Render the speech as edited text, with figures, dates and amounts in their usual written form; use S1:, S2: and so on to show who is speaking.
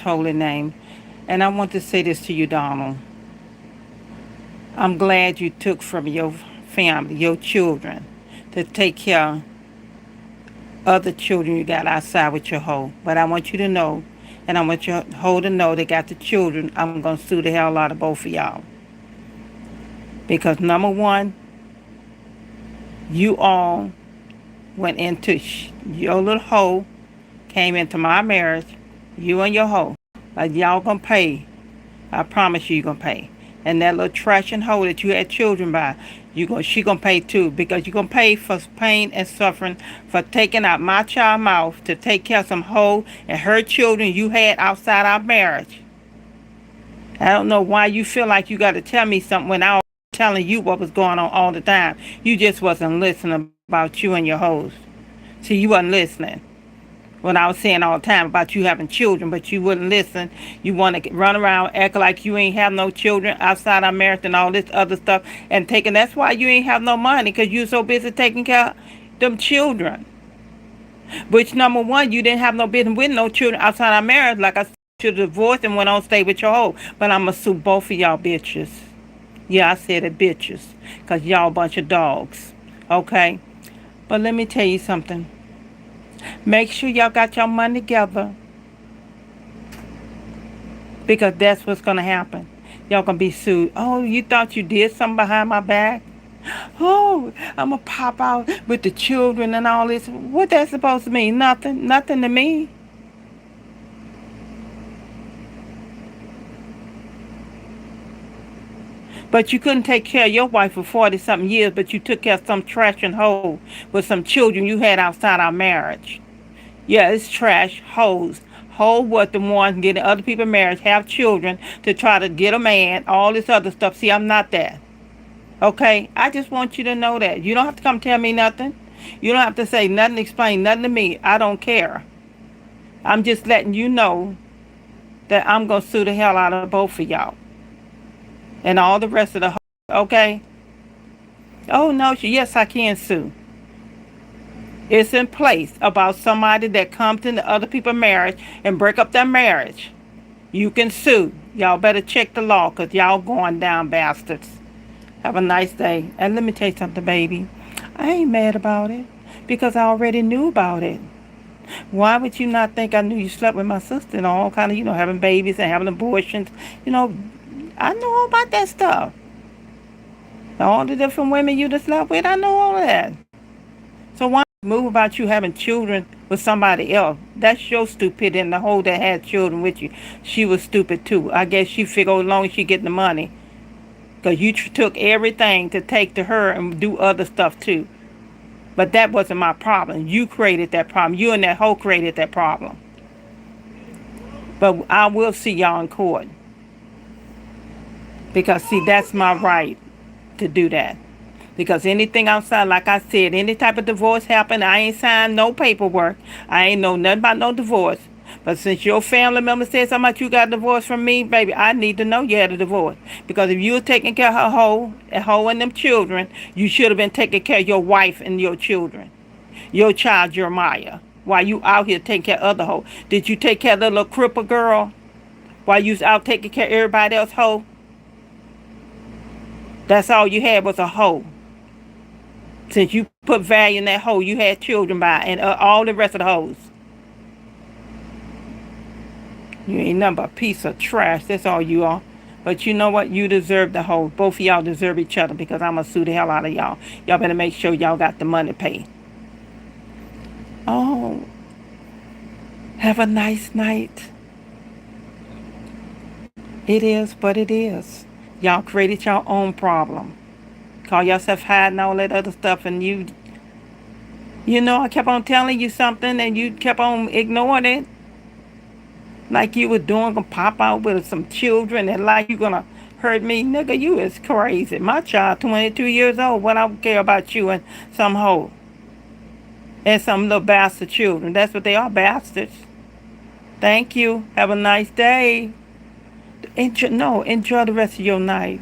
S1: holy name. And I want to say this to you, Donald. I'm glad you took from your family, your children, to take care of other children you got outside with your hoe. But I want you to know, and I want your hoe to know they got the children. I'm going to sue the hell out of both of y'all. Because number one, you all went into your little hoe, came into my marriage, you and your hoe. Like y'all going to pay. I promise you, you're going to pay. And that little trash and hoe that you had children by, she gonna pay too, because you're gonna pay for pain and suffering for taking out my child mouth to take care of some hoe and her children you had outside our marriage. I don't know why you feel like you got to tell me something when I was telling you what was going on all the time. You just wasn't listening about you and your hoes. See, you wasn't listening when I was saying all the time about you having children, but you wouldn't listen. You want to run around, act like you ain't have no children outside our marriage and all this other stuff, and taking. That's why you ain't have no money, because you so busy taking care of them children. Which number one, you didn't have no business with no children outside our marriage. Like I said, you should have divorced and went on stay with your hoe. But I'ma sue both of y'all bitches. Yeah, I said it, bitches, cause y'all a bunch of dogs. Okay, but let me tell you something. Make sure y'all got your money together, because that's what's going to happen. Y'all going to be sued. Oh, you thought you did something behind my back? Oh, I'm going to pop out with the children and all this. What that supposed to mean? Nothing. Nothing to me. But you couldn't take care of your wife for 40-something years, but you took care of some trash and hoe with some children you had outside our marriage. Yeah, it's trash, hoes. Hoe was the one getting other people married, have children to try to get a man, all this other stuff. See, I'm not that. Okay? I just want you to know that. You don't have to come tell me nothing. You don't have to say nothing, explain nothing to me. I don't care. I'm just letting you know that I'm going to sue the hell out of both of y'all. And all the rest of the hoes. Okay? Oh, no, yes, I can sue. It's in place about somebody that comes into other people's marriage and break up their marriage. You can sue. Y'all better check the law, because y'all going down, bastards. Have a nice day. And let me tell you something, baby. I ain't mad about it, because I already knew about it. Why would you not think I knew you slept with my sister and all kind of, having babies and having abortions? I know all about that stuff. All the different women you just slept with, I know all of that. So why move about you having children with somebody else? That's your stupidity, and the hoe that had children with you, she was stupid too. I guess she figured as long as she getting the money, because you took everything to take to her and do other stuff too. But that wasn't my problem. You created that problem. You and that hoe created that problem. But I will see y'all in court, because see, that's my right to do that. Because anything outside, like I said, any type of divorce happen, I ain't signed no paperwork. I ain't know nothing about no divorce. But since your family member said something about you got a divorce from me, baby, I need to know you had a divorce. Because if you were taking care of her hoe and them children, you should have been taking care of your wife and your children. Your child, Jeremiah. While you out here taking care of other hoe. Did you take care of the little cripple girl while you was out taking care of everybody else hoe? That's all you had was a hoe. Since you put value in that hoe, you had children by, and all the rest of the hoes. You ain't nothing but a piece of trash. That's all you are. But you know what? You deserve the hoe. Both of y'all deserve each other, because I'm going to sue the hell out of y'all. Y'all better make sure y'all got the money to pay. Oh, have a nice night. It is what it is. Y'all created your own problem. Call yourself hiding all that other stuff, and I kept on telling you something and you kept on ignoring it. Like you were doing, gonna pop out with some children and like you gonna hurt me. Nigga, you is crazy. My child 22 years old. What I don't care about you and some hoe. And some little bastard children. That's what they are, bastards. Thank you. Have a nice day. Enjoy the rest of your night.